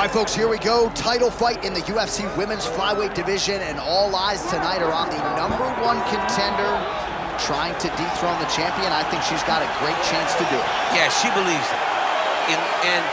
All right, folks, here we go. Title fight in the UFC Women's Flyweight Division, and all eyes tonight are on the #1 contender trying to dethrone the champion. I think she's got a great chance to do it. Yeah, she believes it. And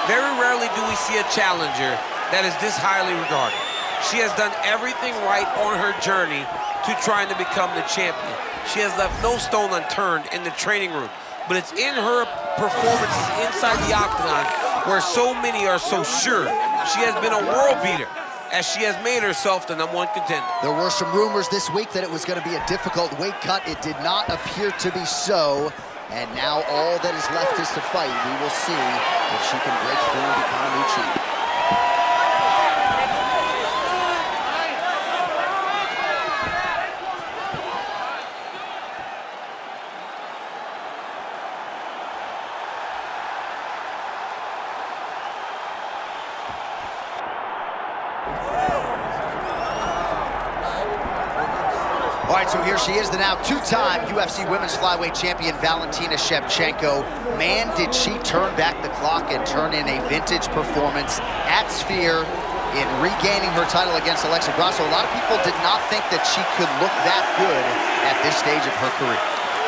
very rarely do we see a challenger that is this highly regarded. She has done everything right on her journey to trying to become the champion. She has left no stone unturned in the training room, but it's in her performances inside the octagon where so many are so sure she has been a world beater as she has made herself the #1 contender. There were some rumors this week that it was going to be a difficult weight cut. It did not appear to be so. And now all that is left is to fight. We will see if she can break through and become a new champion. All right, so here she is, the now two-time UFC Women's Flyweight Champion, Valentina Shevchenko. Man, did she turn back the clock and turn in a vintage performance at Sphere in regaining her title against Alexa Grasso. A lot of people did not think that she could look that good at this stage of her career.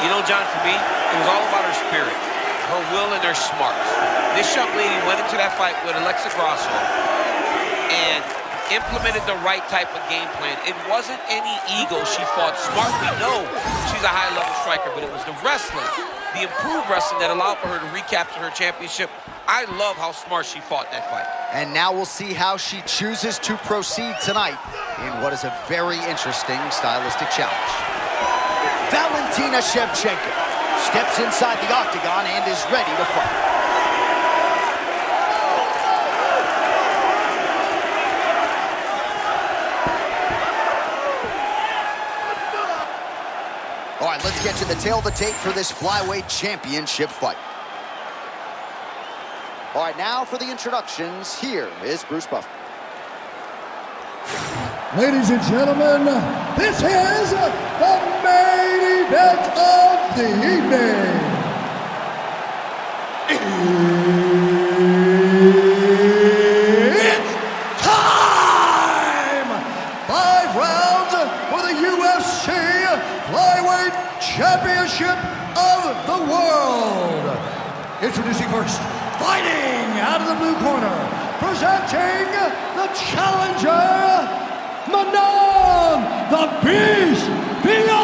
You know, John, for me, it was all about her spirit, her will, and her smarts. This young lady went into that fight with Alexa Grasso and implemented the right type of game plan. It wasn't any ego. She fought smart. We know she's a high-level striker, but it was the wrestling, the improved wrestling that allowed for her to recapture her championship. I love how smart she fought in that fight. And now we'll see how she chooses to proceed tonight in what is a very interesting stylistic challenge. Valentina Shevchenko steps inside the octagon and is ready to fight. All right, let's get to the tail of the tape for this flyweight championship fight. All right, now for the introductions, here is Bruce Buffer. Ladies and gentlemen, this is the main event of the evening. It's time! 5 rounds for the UFC Flyweight Championship of the World. Introducing first, fighting out of the blue corner, presenting the challenger, Manon the Beast Fiorot.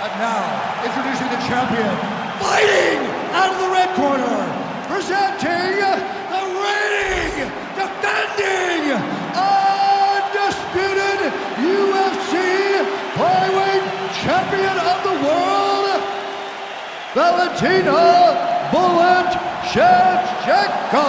And now, introducing the champion, fighting out of the red corner, presenting the reigning, defending, undisputed UFC Flyweight Champion of the World, Valentina Shevchenko.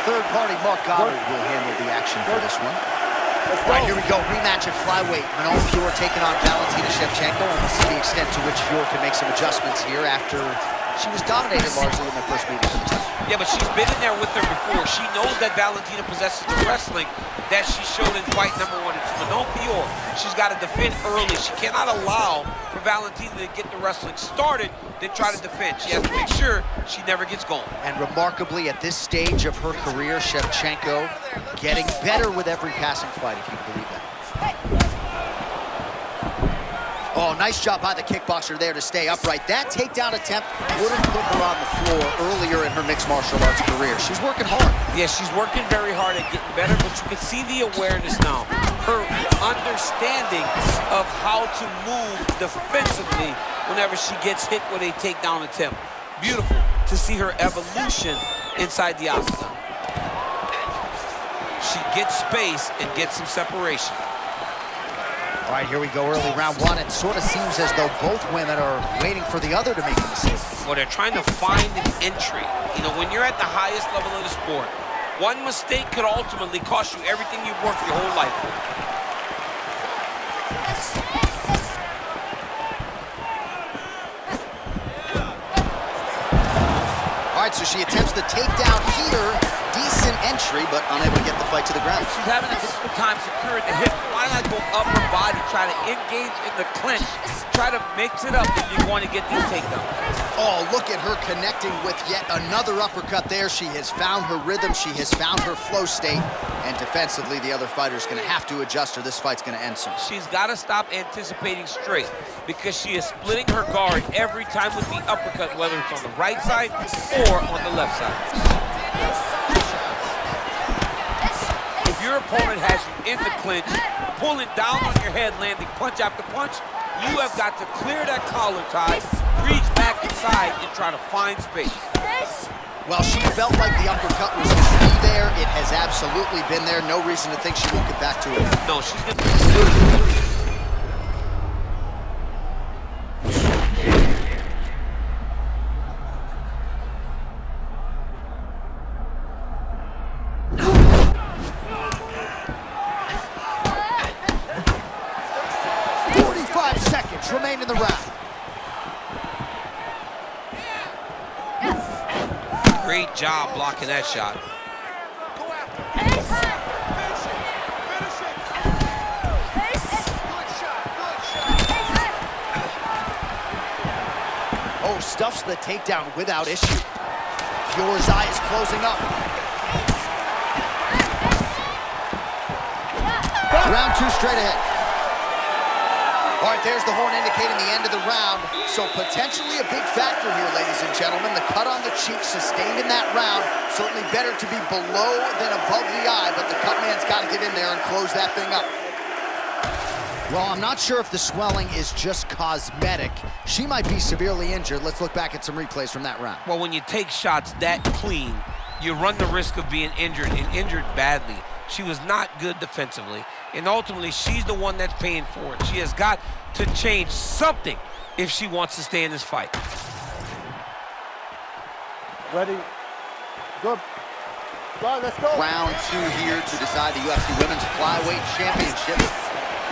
Third party Mark Goddard will handle the action for this one. All right, here we go. Rematch at flyweight. Manon Fiorot taking on Valentina Shevchenko, and we'll see the extent to which Fiorot can make some adjustments here after she was dominated largely in the first meeting for the title. Yeah, but she's been in there with her before. She knows that Valentina possesses the wrestling that she showed in fight #1. It's Manon Fiorot. She's got to defend early. She cannot allow for Valentina to get the wrestling started, then try to defend. She has to make sure she never gets going. And remarkably, at this stage of her career, Shevchenko getting better with every passing fight, if you can believe that. Oh, nice job by the kickboxer there to stay upright. That takedown attempt wouldn't put her on the floor earlier in her mixed martial arts career. She's working hard. Yeah, she's working very hard at getting better, but you can see the awareness now. Her understanding of how to move defensively whenever she gets hit with a takedown attempt. Beautiful to see her evolution inside the octagon. She gets space and gets some separation. All right, here we go, early round 1. It sort of seems as though both women are waiting for the other to make a mistake. Well, they're trying to find an entry. You know, when you're at the highest level of the sport, one mistake could ultimately cost you everything you've worked your whole life for. All right, so she attempts the takedown here. Decent entry, but unable to get the fight to the ground. She's having a difficult time securing the hip. Why not go upper body, try to engage in the clinch, try to mix it up if you're going to get these takedowns. Oh, look at her connecting with yet another uppercut there. She has found her rhythm, she has found her flow state, and defensively, the other fighter's gonna have to adjust or this fight's gonna end soon. She's gotta stop anticipating straight because she is splitting her guard every time with the uppercut, whether it's on the right side or on the left side. If your opponent has you in the clinch, pulling down on your head, landing punch after punch, you have got to clear that collar tie, reach back inside, and try to find space. Well, she felt like the uppercut was going to be there. It has absolutely been there. No reason to think she won't get back to it. No, she's going to... 45 seconds remain in the round. Great job blocking that shot. Oh, stuffs the takedown without issue. Fiorot's eye is closing up. Round 2 straight ahead. All right, there's the horn indicating the end of the round. So potentially a big factor here, ladies and gentlemen. The cut on the cheek sustained in that round. Certainly better to be below than above the eye, but the cut man's got to get in there and close that thing up. Well, I'm not sure if the swelling is just cosmetic. She might be severely injured. Let's look back at some replays from that round. Well, when you take shots that clean, you run the risk of being injured, and injured badly. She was not good defensively, and ultimately, she's the one that's paying for it. She has got to change something if she wants to stay in this fight. Ready? Good. Go, let's go. Round 2 here to decide the UFC Women's Flyweight Championship.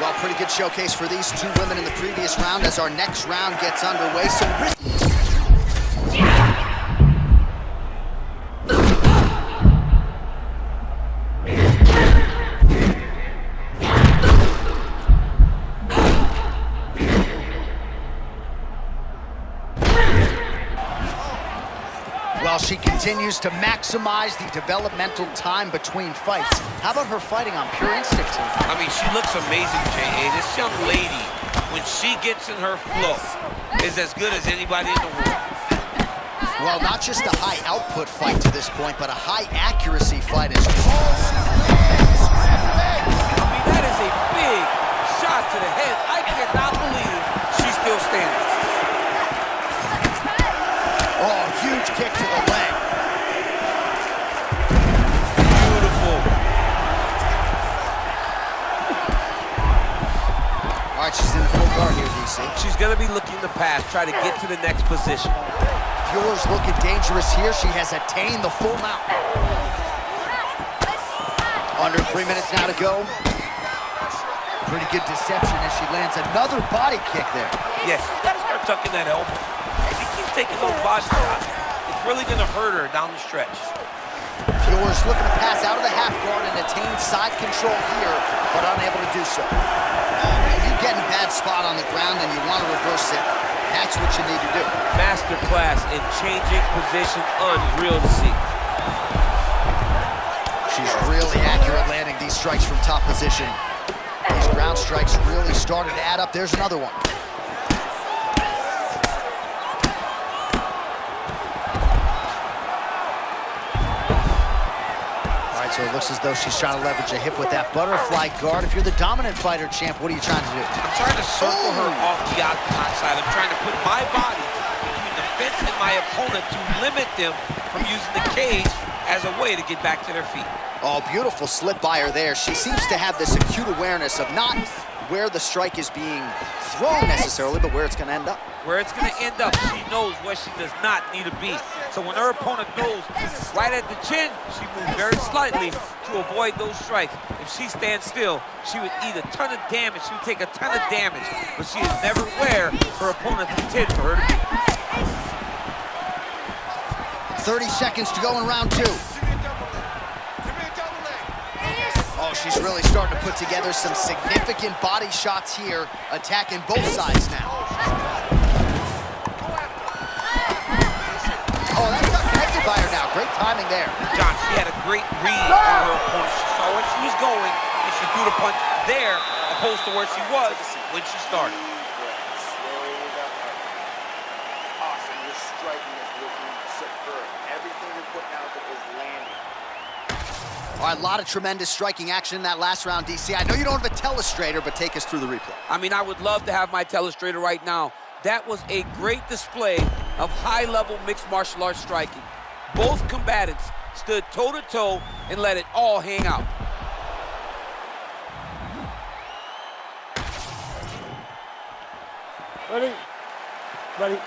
Well, pretty good showcase for these two women in the previous round as our next round gets underway. So well, she continues to maximize the developmental time between fights. How about her fighting on pure instinct? I mean, she looks amazing, J.A. This young lady, when she gets in her flow, is as good as anybody in the world. Well, not just a high output fight to this point, but a high accuracy fight as well. I mean, that is a big shot to the head. I cannot believe she's still standing. Oh, huge kick to the leg. Beautiful. All right, she's in full guard here, DC. She's going to be looking to pass, try to get to the next position. Fiorot's looking dangerous here. She has attained the full mount. Under 3 minutes now to go. Pretty good deception as she lands another body kick there. Yes, she's got to start tucking that elbow. If she keeps taking those body shots, it's really going to hurt her down the stretch. Fiorot's looking to pass out of the half guard and attain side control here, but unable to do so. You get in a bad spot on the ground and you want to reverse it. That's what you need to do. Masterclass in changing position, unreal to see. She's really accurate landing these strikes from top position. These ground strikes really started to add up. There's another one. So it looks as though she's trying to leverage a hip with that butterfly guard. If you're the dominant fighter, champ, what are you trying to do? I'm trying to circle her off the outside. I'm trying to put my body between the fence and my opponent to limit them from using the cage as a way to get back to their feet. Oh, beautiful slip by her there. She seems to have this acute awareness of not where the strike is being thrown necessarily, but where it's going to end up. Where it's going to end up, she knows where she does not need to be. So when her opponent goes right at the chin, she moves very slightly to avoid those strikes. If she stands still, she would eat a ton of damage. She would take a ton of damage, but she is never where her opponent intended for her to be. 30 seconds to go in round 2. Oh, Oh, she's really starting to put together some significant body shots here, attacking both sides now. Oh, that's not connected by her now. Great timing there. John, she had a great read on her opponent. She saw where she was going, and she threw the punch there, opposed to where she was when she started. Awesome. Your striking is looking superb. Everything you're putting out there is landing. All right, a lot of tremendous striking action in that last round, DC. I know you don't have a telestrator, but take us through the replay. I mean, I would love to have my telestrator right now. That was a great display of high-level mixed martial arts striking. Both combatants stood toe-to-toe and let it all hang out. Ready? Ready.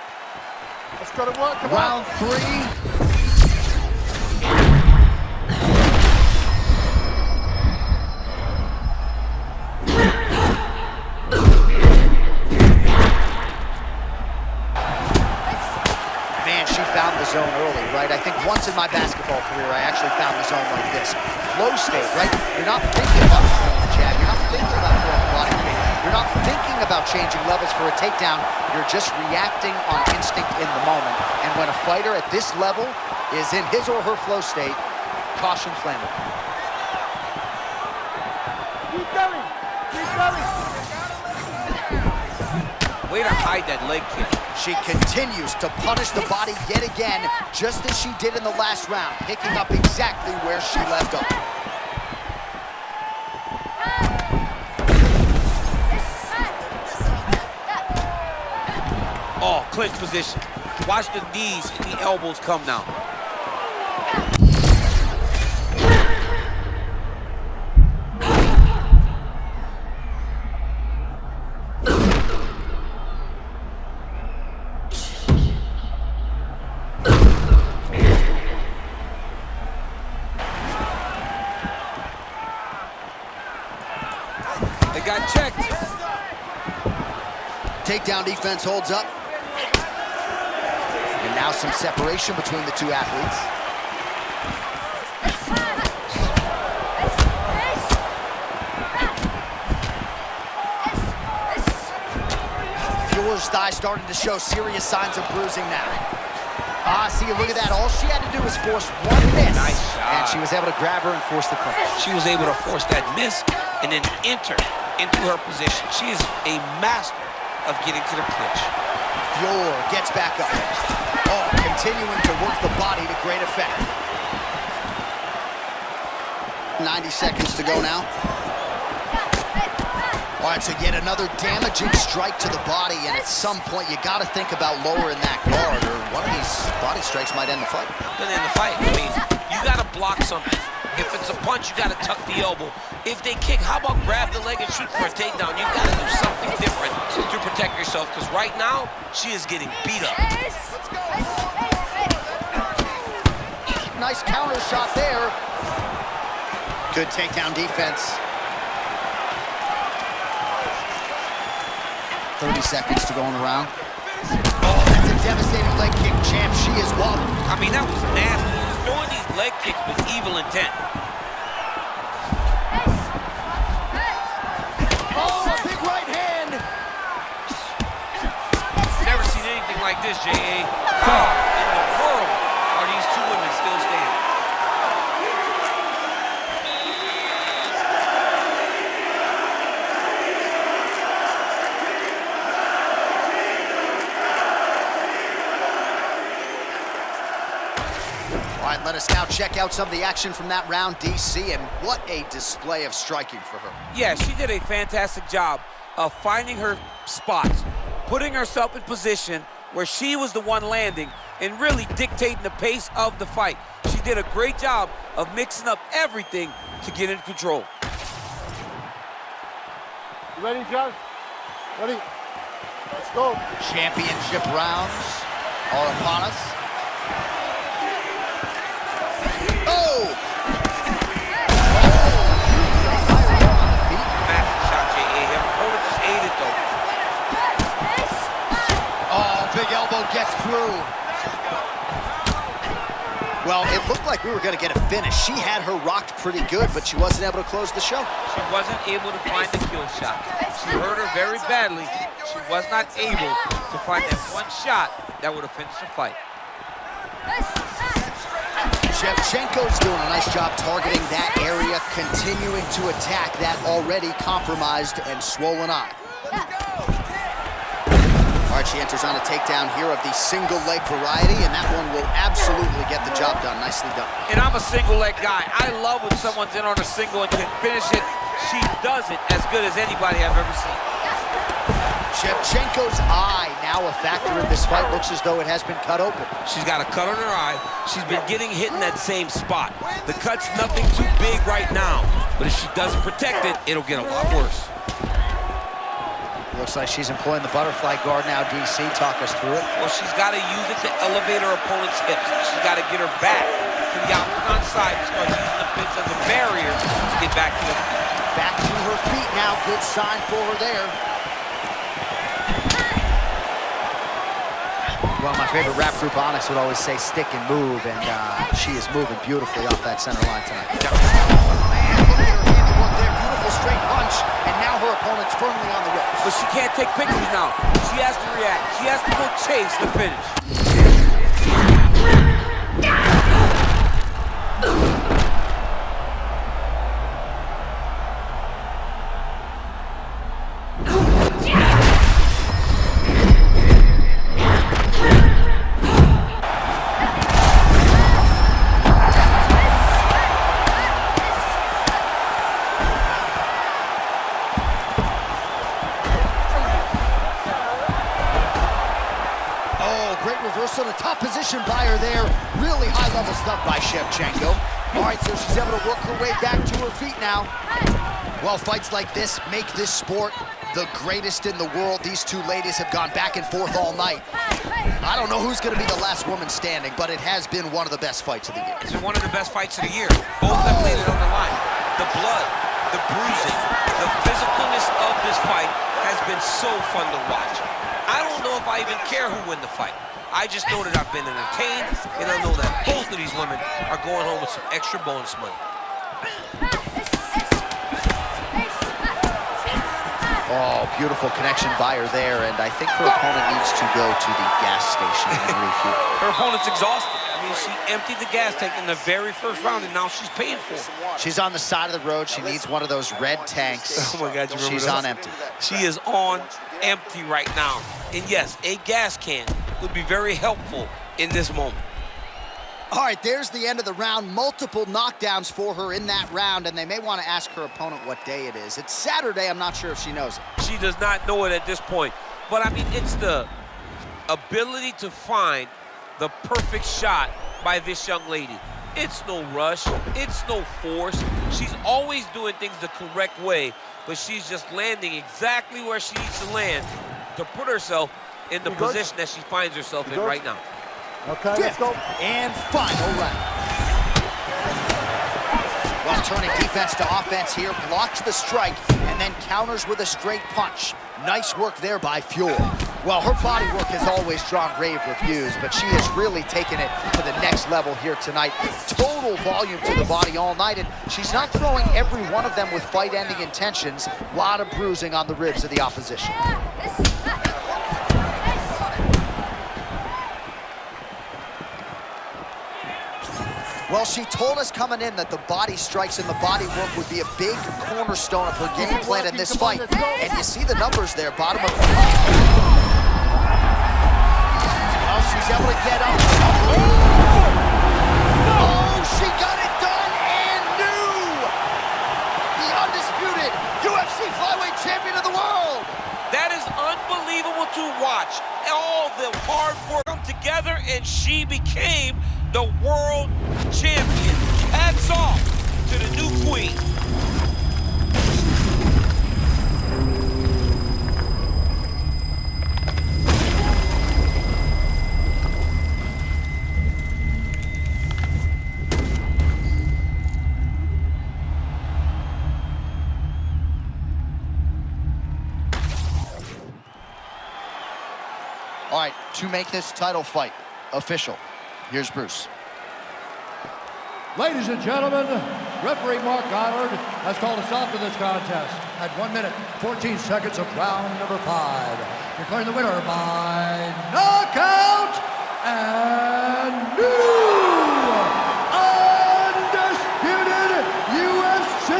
Let's go to work. Come on. Round 3. Found the zone early, right? I think once in my basketball career, I actually found the zone like this. Flow state, right? You're not thinking about throwing the jab. You're not thinking about throwing the body kick. You're not thinking about changing levels for a takedown. You're just reacting on instinct in the moment. And when a fighter at this level is in his or her flow state, caution flammable. Keep going. Keep going. Way to hide that leg kick. She continues to punish the body yet again, just as she did in the last round, picking up exactly where she left off. Oh, clinch position. Watch the knees and the elbows come now. They got checked. Takedown defense holds up. And now some separation between the two athletes. Fiorot's thigh starting to show serious signs of bruising now. See, look at that. All she had to do was force one miss. Nice shot. And she was able to grab her and force the clinch. She was able to force that miss and then enter into her position. She is a master of getting to the clinch. Fiorot gets back up. Oh, continuing to work the body to great effect. 90 seconds to go now. All right, so yet another damaging strike to the body, and at some point you got to think about lowering that guard, or one of these body strikes might end the fight. Then end the fight. I mean, you got to block something. If it's a punch, you got to tuck the elbow. If they kick, how about grab the leg and shoot for a takedown? You got to do something different to protect yourself, because right now she is getting beat up. Nice counter shot there. Good takedown defense. 30 seconds to go in the round. Oh, that's a devastating leg kick, champ. She is wobbled. I mean, that was nasty. He was throwing these leg kicks with evil intent. Oh, a big right hand. Never seen anything like this, J.A. How in the world are these two women still standing? All right, let us now check out some of the action from that round, DC, and what a display of striking for her. Yeah, she did a fantastic job of finding her spots, putting herself in position where she was the one landing and really dictating the pace of the fight. She did a great job of mixing up everything to get in control. You ready, John? Ready? Let's go. Championship rounds are upon us. Oh! Massive shot, J.A. Her opponent just ate it, though. Oh, big elbow gets through. Well, it looked like we were going to get a finish. She had her rocked pretty good, but she wasn't able to close the show. She wasn't able to find the kill shot. She hurt her very badly. She was not able to find that one shot that would have finished the fight. Shevchenko's doing a nice job targeting that area, continuing to attack that already compromised and swollen eye. All right, she enters on a takedown here of the single leg variety, and that one will absolutely get the job done. Nicely done. And I'm a single leg guy. I love when someone's in on a single and can finish it. She does it as good as anybody I've ever seen. Shevchenko's eye now a factor in this fight. Looks as though it has been cut open. She's got a cut on her eye. She's been getting hit in that same spot. The cut's nothing too big right now, but if she doesn't protect it, it'll get a lot worse. Looks like she's employing the butterfly guard now, DC. Talk us through it. Well, she's got to use it to elevate her opponent's hips. She's got to get her back to the octagon side and start using the fence as a barrier to get back to her feet. Back to her feet now. Good sign for her there. Well, my favorite rap group, Onyx, would always say stick and move, and she is moving beautifully off that center line tonight. And look at her handiwork there. Beautiful straight punch, and now her opponent's firmly on the ropes. But she can't take pictures now. She has to react. She has to go chase the finish. Reversal to top position by her there. Really high-level stuff by Shevchenko. All right, so she's able to work her way back to her feet now. Well, fights like this make this sport the greatest in the world. These two ladies have gone back and forth all night. I don't know who's going to be the last woman standing, but it has been one of the best fights of the year. It's been one of the best fights of the year. Both have laid it on the line. The blood, the bruising, the physicalness of this fight has been so fun to watch. I don't know if I even care who wins the fight. I just know that I've been entertained, and I know that both of these women are going home with some extra bonus money. Oh, beautiful connection by her there, and I think her opponent needs to go to the gas station and refuel. Her opponent's exhausted. I mean, she emptied the gas tank in the very first round, and now she's paying for it. She's on the side of the road. She needs one of those red tanks. Oh, my God, you remember She's those? on empty. She is on empty right now. And yes, a gas can would be very helpful in this moment. All right, there's the end of the round. Multiple knockdowns for her in that round, and they may want to ask her opponent what day it is. It's Saturday. I'm not sure if she knows it. She does not know it at this point. But, I mean, it's the ability to find the perfect shot by this young lady. It's no rush. It's no force. She's always doing things the correct way, but she's just landing exactly where she needs to land to put herself in the position that she finds herself in right now. Okay, let's go. And final round. Well, turning defense to offense here, blocks the strike, and then counters with a straight punch. Nice work there by Fiorot. Well, her body work has always drawn rave reviews, but she has really taken it to the next level here tonight. Total volume to the body all night, and she's not throwing every one of them with fight-ending intentions. A lot of bruising on the ribs of the opposition. Well, she told us coming in that the body strikes and the body work would be a big cornerstone of her game plan in this fight. And you see the numbers there, bottom of the fight. Well, she's able to get up. Oh, she got it done and new! The undisputed UFC flyweight champion of the world! That is unbelievable to watch. All the hard work come together, and she became the world champion. Hats off to the new queen. All right, to make this title fight official, here's Bruce. Ladies and gentlemen, referee Mark Goddard has called a stop to this contest at 1 minute, 14 seconds of round number 5. Declaring the winner by knockout and new undisputed UFC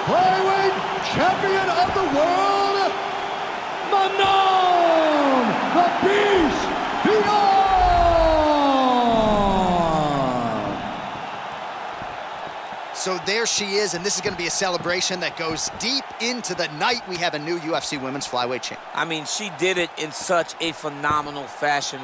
flyweight champion of the world, Manon the Beast Fiorot! So there she is, and this is going to be a celebration that goes deep into the night. We have a new UFC Women's Flyweight Champion. I mean, she did it in such a phenomenal fashion.